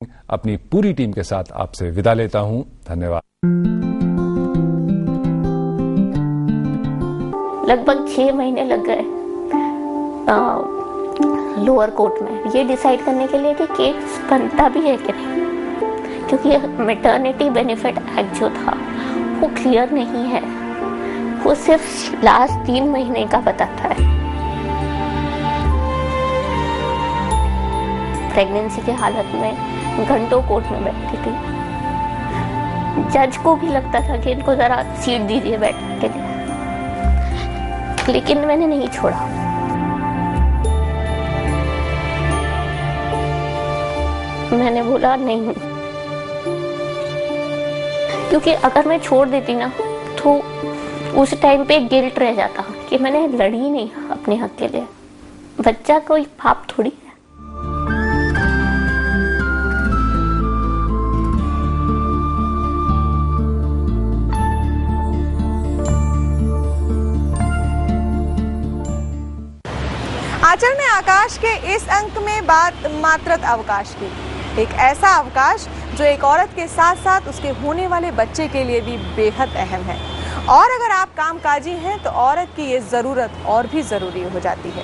अपनी पूरी टीम के साथ आपसे विदा लेता हूं। धन्यवाद। लगभग 6 महीने लग गए लोअर कोर्ट में ये डिसाइड करने के लिए कि केस बनता भी है कि नहीं, क्योंकि मैटरनिटी बेनिफिट एक्ट जो था वो क्लियर नहीं है, वो सिर्फ लास्ट 3 महीने का बताता है। प्रेगनेंसी के हालत में घंटों कोर्ट में बैठती थी। जज को भी लगता था कि इनको जरा सीट दीजिए बैठने के लिए, लेकिन मैंने नहीं छोड़ा। मैंने बोला नहीं, क्योंकि अगर मैं छोड़ देती ना तो उस टाइम पे गिल्ट रह जाता कि मैंने लड़ी नहीं अपने हक के लिए। बच्चा कोई पाप थोड़ी है। आचल में आकाश के इस अंक में बात मातृत्व अवकाश की, एक ऐसा अवकाश जो एक औरत के साथ साथ उसके होने वाले बच्चे के लिए भी बेहद अहम है। और अगर आप कामकाजी हैं तो औरत की ये जरूरत और भी जरूरी हो जाती है।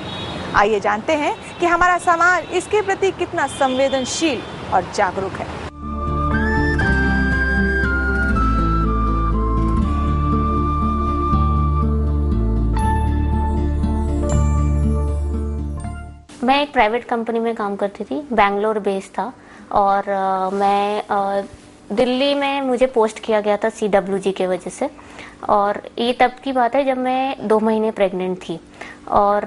आइए जानते हैं कि हमारा समाज इसके प्रति कितना संवेदनशील और जागरूक है। मैं एक प्राइवेट कंपनी में काम करती थी, बैंगलोर बेस था, और मैं दिल्ली में मुझे पोस्ट किया गया था CWG के वजह से। और ये तब की बात है जब मैं 2 महीने प्रेग्नेंट थी, और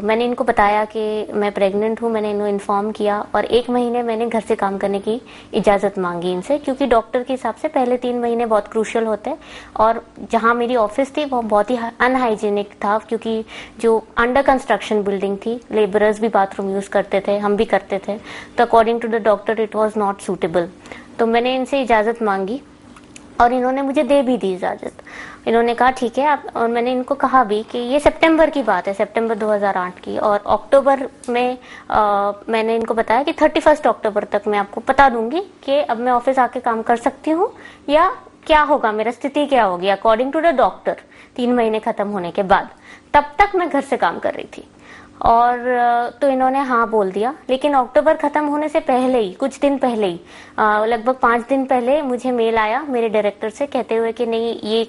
मैंने इनको बताया कि मैं प्रेग्नेंट हूँ, मैंने इन्हें इन्फॉर्म किया, और 1 महीने मैंने घर से काम करने की इजाज़त मांगी इनसे, क्योंकि डॉक्टर के हिसाब से पहले 3 महीने बहुत क्रूशियल होते हैं। और जहाँ मेरी ऑफिस थी वो बहुत ही अनहाइजीनिक था, क्योंकि जो अंडर कंस्ट्रक्शन बिल्डिंग थी, लेबरर्स भी बाथरूम यूज़ करते थे, हम भी करते थे, तो according to the doctor it was not suitable. तो मैंने इनसे इजाज़त मांगी और इन्होंने मुझे दे भी दी इजाज़त। इन्होंने कहा ठीक है आप, और मैंने इनको कहा भी कि ये सितंबर की बात है, सितंबर 2008 की, और अक्टूबर में मैंने इनको बताया कि 31 अक्टूबर तक मैं आपको बता दूंगी कि अब मैं ऑफिस आके काम कर सकती हूँ या क्या होगा, मेरा स्थिति क्या होगी अकॉर्डिंग टू द डॉक्टर 3 महीने खत्म होने के बाद। तब तक मैं घर से काम कर रही थी, और तो इन्होंने हाँ बोल दिया। लेकिन अक्टूबर खत्म होने से पहले ही, कुछ दिन पहले ही, लगभग 5 दिन पहले मुझे मेल आया मेरे डायरेक्टर से कहते हुए कि नहीं, ये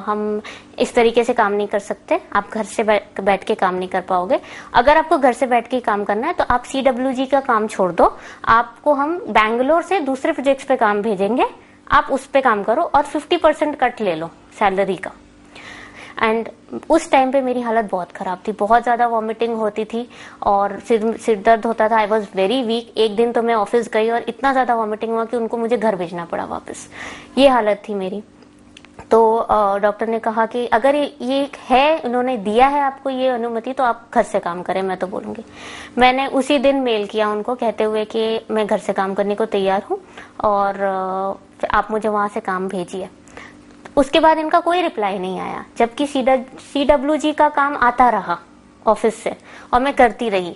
हम इस तरीके से काम नहीं कर सकते, आप घर से बैठ के काम नहीं कर पाओगे। अगर आपको घर से बैठ के काम करना है तो आप CWG का काम छोड़ दो, आपको हम बैंगलोर से दूसरे प्रोजेक्ट्स पे काम भेजेंगे, आप उस पे काम करो और 50% कट ले लो सैलरी का। एंड उस टाइम पे मेरी हालत बहुत खराब थी, बहुत ज्यादा वॉमिटिंग होती थी और सिर दर्द होता था। I was very weak. एक दिन तो मैं ऑफिस गई और इतना ज्यादा वॉमिटिंग हुआ कि उनको मुझे घर भेजना पड़ा वापस। ये हालत थी मेरी। तो डॉक्टर ने कहा कि अगर ये है, उन्होंने दिया है आपको ये अनुमति, तो आप घर से काम करें। मैं तो बोलूंगी, मैंने उसी दिन मेल किया उनको कहते हुए कि मैं घर से काम करने को तैयार हूँ और आप मुझे वहां से काम भेजिए। उसके बाद इनका कोई रिप्लाई नहीं आया, जबकि CWG का काम आता रहा ऑफिस से और मैं करती रही।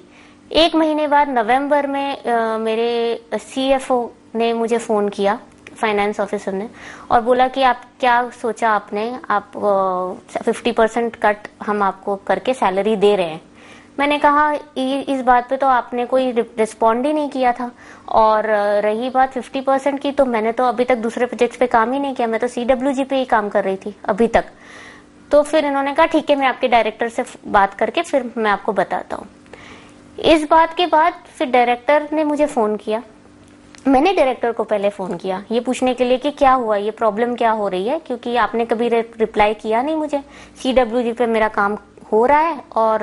1 महीने बाद नवंबर में मेरे CFO ने मुझे फोन किया, फाइनेंस ऑफिसर ने, और बोला कि आप क्या सोचा आपने, आप 50% कट हम आपको करके सैलरी दे रहे हैं। मैंने कहा इस बात पे तो आपने कोई रिस्पॉन्ड ही नहीं किया था, और रही बात 50% की, तो मैंने तो अभी तक दूसरे प्रोजेक्ट्स पे काम ही नहीं किया, मैं तो CWG पे ही काम कर रही थी अभी तक। तो फिर इन्होंने कहा ठीक है, मैं आपके डायरेक्टर से बात करके फिर मैं आपको बताता हूँ। इस बात के बाद फिर डायरेक्टर ने मुझे फोन किया। मैंने डायरेक्टर को पहले फोन किया ये पूछने के लिए कि क्या हुआ, ये प्रॉब्लम क्या हो रही है, क्योंकि आपने कभी रिप्लाई किया नहीं मुझे। CWG पे मेरा काम हो रहा है और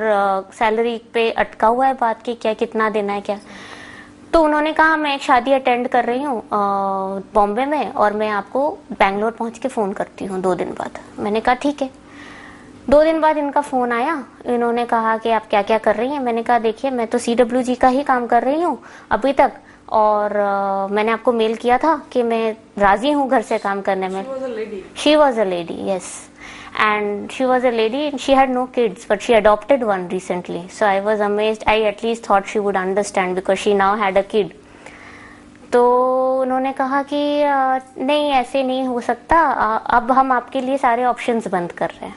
सैलरी पे अटका हुआ है बात की, क्या कितना देना है क्या। तो उन्होंने कहा मैं एक शादी अटेंड कर रही हूँ बॉम्बे में, और मैं आपको बैंगलोर पहुंच के फोन करती हूँ 2 दिन बाद। मैंने कहा ठीक है। 2 दिन बाद इनका फोन आया, इन्होंने कहा कि आप क्या क्या कर रही हैं। मैंने कहा देखिए, मैं तो CWG का ही काम कर रही हूँ अभी तक, और मैंने आपको मेल किया था कि मैं राजी हूँ घर से काम करने में। She was a lady, yes. And she was a lady and she had no kids, but she adopted one recently. So I was amazed. I at least thought she would understand because she now had a kid. तो उन्होंने कहा कि नहीं ऐसे नहीं हो सकता, अब हम आपके लिए सारे ऑप्शंस बंद कर रहे हैं,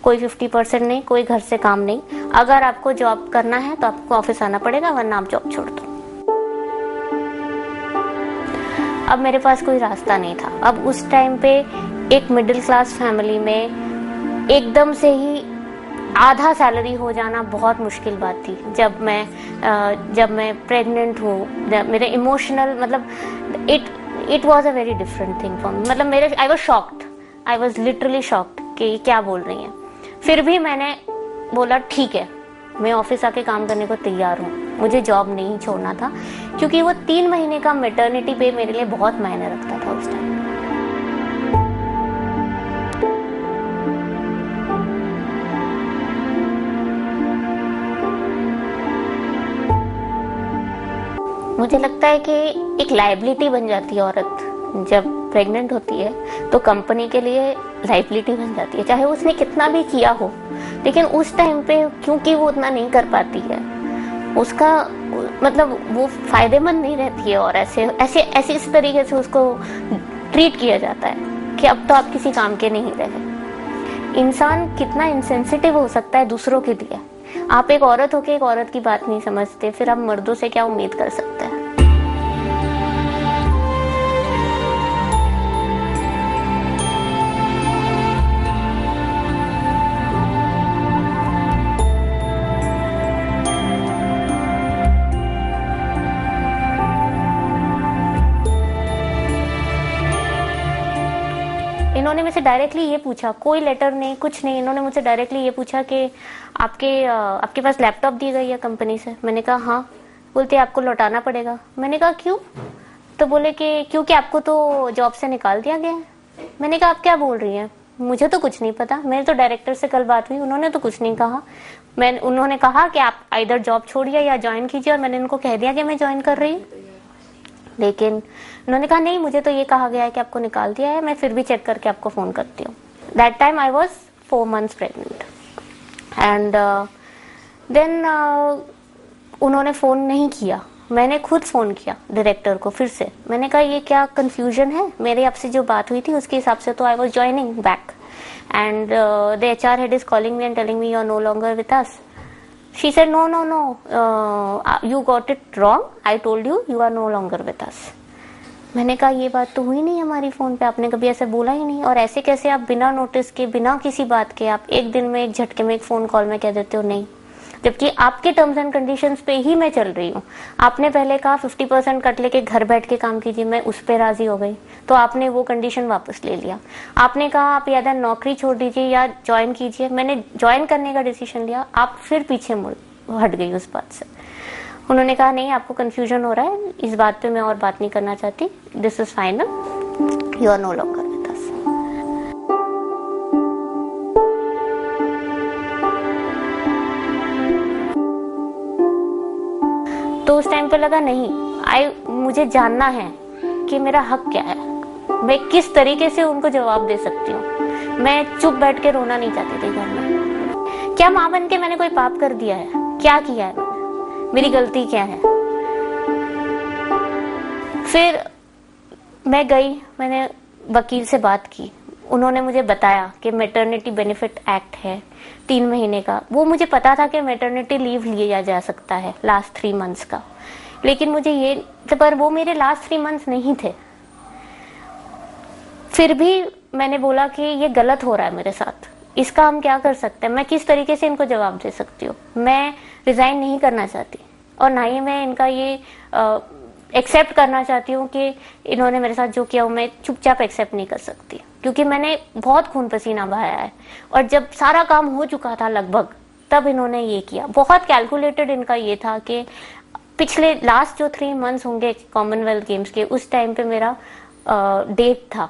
कोई 50% नहीं, कोई घर से काम नहीं, अगर आपको जॉब करना है तो आपको ऑफिस आना पड़ेगा वरना आप जॉब छोड़ दो। अब मेरे पास कोई रास्ता नहीं था। अब उस टाइम पे एक मिडिल क्लास फैमिली में एकदम से ही आधा सैलरी हो जाना बहुत मुश्किल बात थी। जब मैं प्रेग्नेंट हूँ, मेरे इमोशनल मतलब it was a very different thing for me. मतलब मेरे आई वाज लिटरली शॉक्ड कि क्या बोल रही हैं। फिर भी मैंने बोला ठीक है, मैं ऑफिस आके काम करने को तैयार हूँ, मुझे जॉब नहीं छोड़ना था, क्योंकि वो 3 महीने का मैटरनिटी पे मेरे लिए बहुत मायने रखता था उस टाइम। मुझे लगता है कि एक लायबिलिटी बन जाती है औरत जब प्रेग्नेंट होती है, तो कंपनी के लिए लायबिलिटी बन जाती है, चाहे उसने कितना भी किया हो। लेकिन उस टाइम पे क्योंकि वो उतना नहीं कर पाती है, उसका मतलब वो फायदेमंद नहीं रहती है, और ऐसे इस तरीके से उसको ट्रीट किया जाता है कि अब तो आप किसी काम के नहीं रहे। इंसान कितना इनसेंसिटिव हो सकता है दूसरों के लिए। आप एक औरत होके एक औरत की बात नहीं समझते, फिर आप मर्दों से क्या उम्मीद कर सकते हैं। इन्होंने मुझसे डायरेक्टली ये पूछा, कोई लेटर नहीं, कुछ नहीं, इन्होंने मुझसे डायरेक्टली ये पूछा कि आपके पास लैपटॉप दी गई है कंपनी से। मैंने कहा हाँ। बोलते आपको लौटाना पड़ेगा। मैंने कहा क्यों? तो बोले कि क्योंकि आपको तो जॉब से निकाल दिया गया है। मैंने कहा आप क्या बोल रही हैं, मुझे तो कुछ नहीं पता, मेरे तो डायरेक्टर से कल बात हुई, उन्होंने तो कुछ नहीं कहा। उन्होंने कहा कि आप इधर जॉब छोड़िए या ज्वाइन कीजिए, और मैंने उनको कह दिया कि मैं ज्वाइन कर रही हूँ। लेकिन उन्होंने कहा नहीं, मुझे तो ये कहा गया है कि आपको निकाल दिया है, मैं फिर भी चेक करके आपको फोन करती हूँ। That time I was 4 months pregnant and then उन्होंने फोन नहीं किया, मैंने खुद फोन किया डायरेक्टर को फिर से। मैंने कहा ये क्या कंफ्यूजन है, मेरे आपसे जो बात हुई थी उसके हिसाब से तो I was joining back, and the HR head is calling me and telling me you are no longer with us. She said no, you got it wrong, I told you you are no longer with us. मैंने कहा ये बात तो हुई नहीं हमारी phone पे, आपने कभी ऐसे बोला ही नहीं, और ऐसे कैसे आप बिना नोटिस के, बिना किसी बात के, आप एक दिन में, एक झटके में, एक फोन कॉल में कह देते हो नहीं, जबकि आपके टर्म्स एंड कंडीशंस पे ही मैं चल रही हूँ। आपने पहले कहा 50% कट लेके घर बैठ के काम कीजिए, मैं उस पे राजी हो गई, तो आपने वो कंडीशन वापस ले लिया। आपने कहा आप या नौकरी छोड़ दीजिए या ज्वाइन कीजिए, मैंने ज्वाइन करने का डिसीजन लिया, आप फिर पीछे हट गई उस बात से। उन्होंने कहा नहीं, आपको कंफ्यूजन हो रहा है, इस बात पे मैं और बात नहीं करना चाहती, this is final, you are no longer with us. तो उस टाइम पे लगा नहीं, मुझे जानना है कि मेरा हक क्या है, मैं किस तरीके से उनको जवाब दे सकती हूँ। मैं चुप बैठ के रोना नहीं चाहती थी घर में। क्या माँ बन के मैंने कोई पाप कर दिया है? क्या किया है मैंने? मेरी गलती क्या है? फिर मैं गई, मैंने वकील से बात की, उन्होंने मुझे बताया कि मैटरनिटी बेनिफिट एक्ट है 3 महीने का। वो मुझे पता था कि मैटरनिटी लीव लिया जा सकता है लास्ट 3 months का, लेकिन मुझे पर वो मेरे लास्ट 3 months नहीं थे। फिर भी मैंने बोला कि ये गलत हो रहा है मेरे साथ, इसका हम क्या कर सकते हैं, मैं किस तरीके से इनको जवाब दे सकती हूँ। मैं रिजाइन नहीं करना चाहती, और ना ही मैं इनका ये एक्सेप्ट करना चाहती हूँ कि इन्होंने मेरे साथ जो किया वो मैं चुपचाप एक्सेप्ट नहीं कर सकती, क्योंकि मैंने बहुत खून पसीना बहाया है। और जब सारा काम हो चुका था लगभग, तब इन्होंने ये किया। बहुत कैलकुलेटेड इनका ये था कि पिछले लास्ट जो 3 months होंगे कॉमनवेल्थ गेम्स के, उस टाइम पे मेरा डेट था,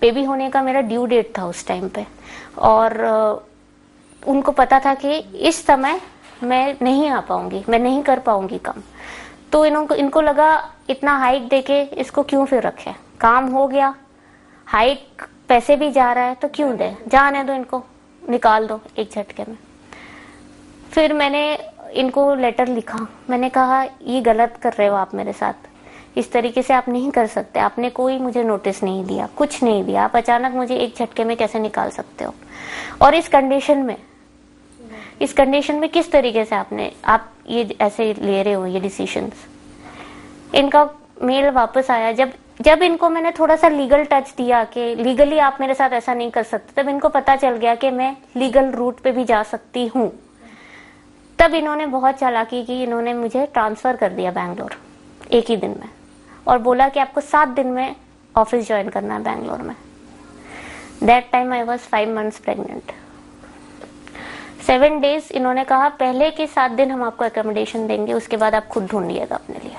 बेबी होने का मेरा ड्यू डेट था उस टाइम पे, और उनको पता था कि इस समय मैं नहीं आ पाऊंगी, मैं नहीं कर पाऊंगी काम। तो इनको लगा इतना हाइक देके इसको क्यों फिर रखे, काम हो गया, हाइक पैसे भी जा रहा है तो क्यों दे, जाने दो, इनको निकाल दो एक झटके में। फिर मैंने इनको लेटर लिखा, मैंने कहा ये गलत कर रहे हो आप मेरे साथ, इस तरीके से आप नहीं कर सकते, आपने कोई मुझे नोटिस नहीं दिया, कुछ नहीं दिया, आप अचानक मुझे एक झटके में कैसे निकाल सकते हो? और इस कंडीशन में किस तरीके से आप ये ऐसे ले रहे हो ये डिसीजंस? इनका मेल वापस आया जब इनको मैंने थोड़ा सा लीगल टच दिया कि लीगली आप मेरे साथ ऐसा नहीं कर सकते, तब इनको पता चल गया कि मैं लीगल रूट पे भी जा सकती हूँ। तब इन्होंने बहुत चालाकी की, इन्होंने मुझे ट्रांसफर कर दिया बैंगलोर एक ही दिन में, और बोला कि आपको 7 दिन में ऑफिस ज्वाइन करना है बैंगलोर में। That time I was 5 months pregnant. 7 days इन्होंने कहा पहले के 7 दिन हम आपको एकोमोडेशन देंगे, उसके बाद आप खुद ढूंढिएगा अपने लिए।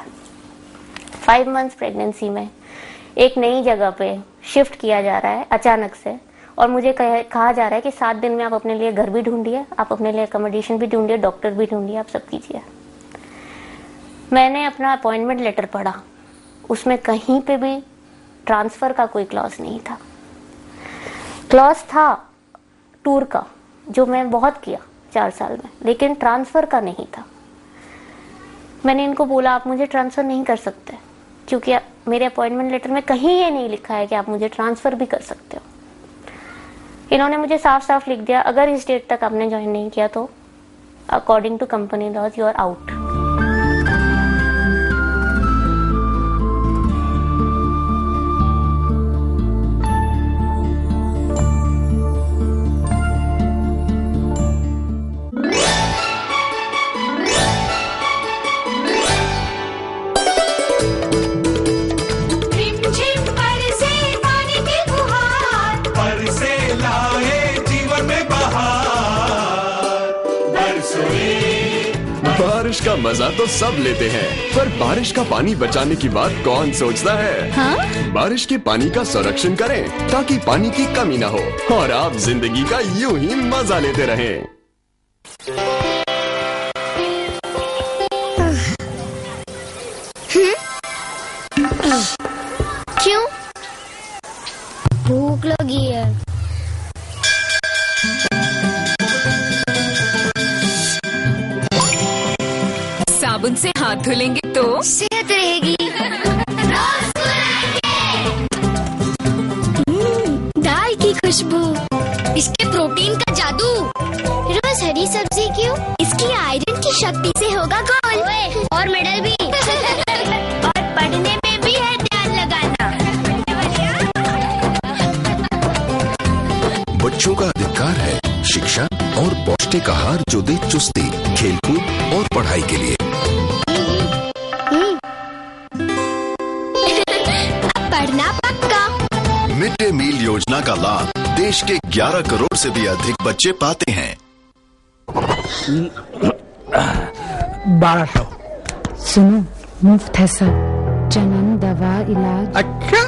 5 months प्रेगनेंसी में एक नई जगह पे शिफ्ट किया जा रहा है अचानक से, और मुझे कहा जा रहा है कि 7 दिन में आप अपने लिए घर भी ढूंढिए, आप अपने लिए एकोमोडेशन भी ढूंढिए, डॉक्टर भी ढूंढिए, आप सब कीजिए। मैंने अपना अपॉइंटमेंट लेटर पढ़ा, उसमें कहीं पे भी ट्रांसफर का कोई क्लॉज नहीं था। क्लॉज था टूर का, जो मैं बहुत किया 4 साल में, लेकिन ट्रांसफर का नहीं था। मैंने इनको बोला आप मुझे ट्रांसफर नहीं कर सकते, क्योंकि मेरे अपॉइंटमेंट लेटर में कहीं ये नहीं लिखा है कि आप मुझे ट्रांसफर भी कर सकते हो। इन्होंने मुझे साफ साफ लिख दिया अगर इस डेट तक आपने ज्वाइन नहीं किया तो according to company laws you are out. बारिश का मजा तो सब लेते हैं, पर बारिश का पानी बचाने की बात कौन सोचता है? हाँ? बारिश के पानी का संरक्षण करें ताकि पानी की कमी न हो और आप जिंदगी का यूं ही मजा लेते रहें। क्यों? भूख लगी है। साबुन से हाथ धुलेंगे तो सेहत रहेगी। दाल की खुशबू, इसके प्रोटीन का जादू। रोज हरी सब्जी क्यों? इसकी आयरन की शक्ति से होगा गोल और मेडल भी। और पढ़ने में भी है ध्यान लगाना। बच्चों का अधिकार है शिक्षा और पौष्टिक आहार जो दे चुस्ती, खेलकूद और पढ़ाई के लिए। पढ़ना पक्का। मिड डे मील योजना का लाभ देश के 11 करोड़ से भी अधिक बच्चे पाते हैं। 1200। सुनो, मुफ्त है सब, जन्म, दवा, इलाज। अच्छा,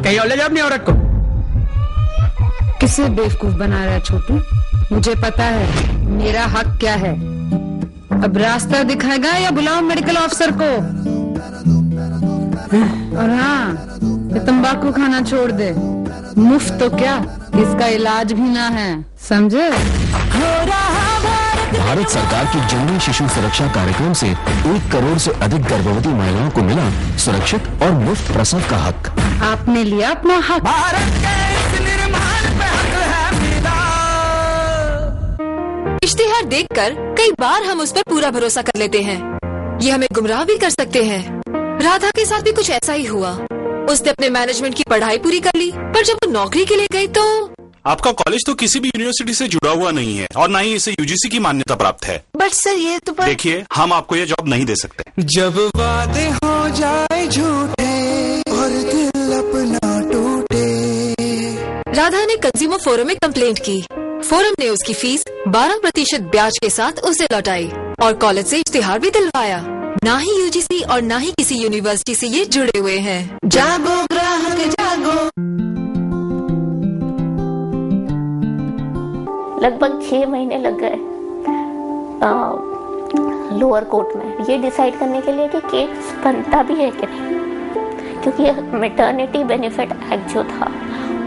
कहीं और ले जाओ अपनी औरत को। किसे बेवकूफ बना रहा है छोटू? मुझे पता है मेरा हक क्या है। अब रास्ता दिखाएगा या बुलाओ मेडिकल ऑफिसर को? और हाँ, ये तंबाकू खाना छोड़ दे। मुफ्त तो क्या, इसका इलाज भी ना है, समझे? भारत सरकार की जननी शिशु सुरक्षा कार्यक्रम से 1 करोड़ से अधिक गर्भवती महिलाओं को मिला सुरक्षित और मुफ्त प्रसव का हक। आपने लिया अपना हक। भारत के इस निर्माण पे हक है मेरा। इश्तिहार देखकर कई बार हम उस पर पूरा भरोसा कर लेते हैं, ये हमें गुमराह भी कर सकते हैं। राधा के साथ भी कुछ ऐसा ही हुआ। उसने अपने मैनेजमेंट की पढ़ाई पूरी कर ली, पर जब वो नौकरी के लिए गई तो आपका कॉलेज तो किसी भी यूनिवर्सिटी से जुड़ा हुआ नहीं है और ना ही इसे यूजीसी की मान्यता प्राप्त है। बट सर ये तो देखिए, हम आपको ये जॉब नहीं दे सकते। जब वादे हो जाए झूठे और दिल अपना टूटे। राधा ने कंज्यूमर फोरम में कंप्लेंट की। फोरम ने उसकी फीस 12% ब्याज के साथ उसे लौटाई और कॉलेज से इश्तिहार भी दिलवाया। ना ही यूजीसी और ना ही किसी यूनिवर्सिटी से ये जुड़े हुए हैं। जागो ग्राहक जागो। लगभग 6 महीने लग गए लोअर कोर्ट में ये डिसाइड करने के लिए कि केस बनता भी है कि नहीं, क्योंकि मैटरनिटी बेनिफिट एक्ट जो था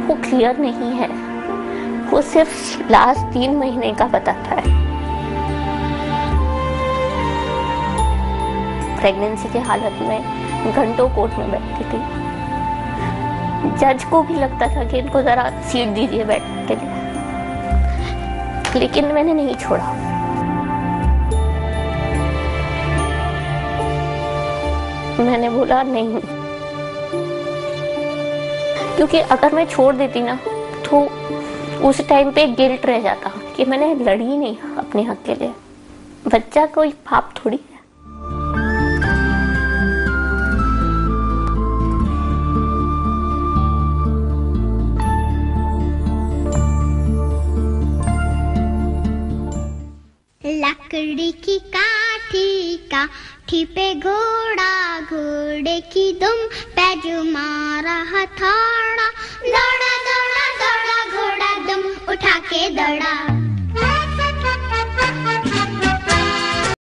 वो क्लियर नहीं है, वो सिर्फ लास्ट 3 महीने का बताता है। प्रेगनेंसी के हालत में घंटों कोर्ट में बैठती थी। जज को भी लगता था कि इनको जरा सीट दीजिए बैठने के लिए, लेकिन मैंने नहीं छोड़ा। मैंने बोला नहीं, क्योंकि अगर मैं छोड़ देती ना तो उस टाइम पे गिल्ट रह जाता कि मैंने लड़ी नहीं अपने हक के लिए। बच्चा कोई पाप थोड़ी है। लकड़ी की काठी पे घोड़ा, घोड़े की दुम पे जो मारा हथौड़ा, दौड़ा दौड़ा दौड़ा घोड़ा दुम उठा के दौड़ा।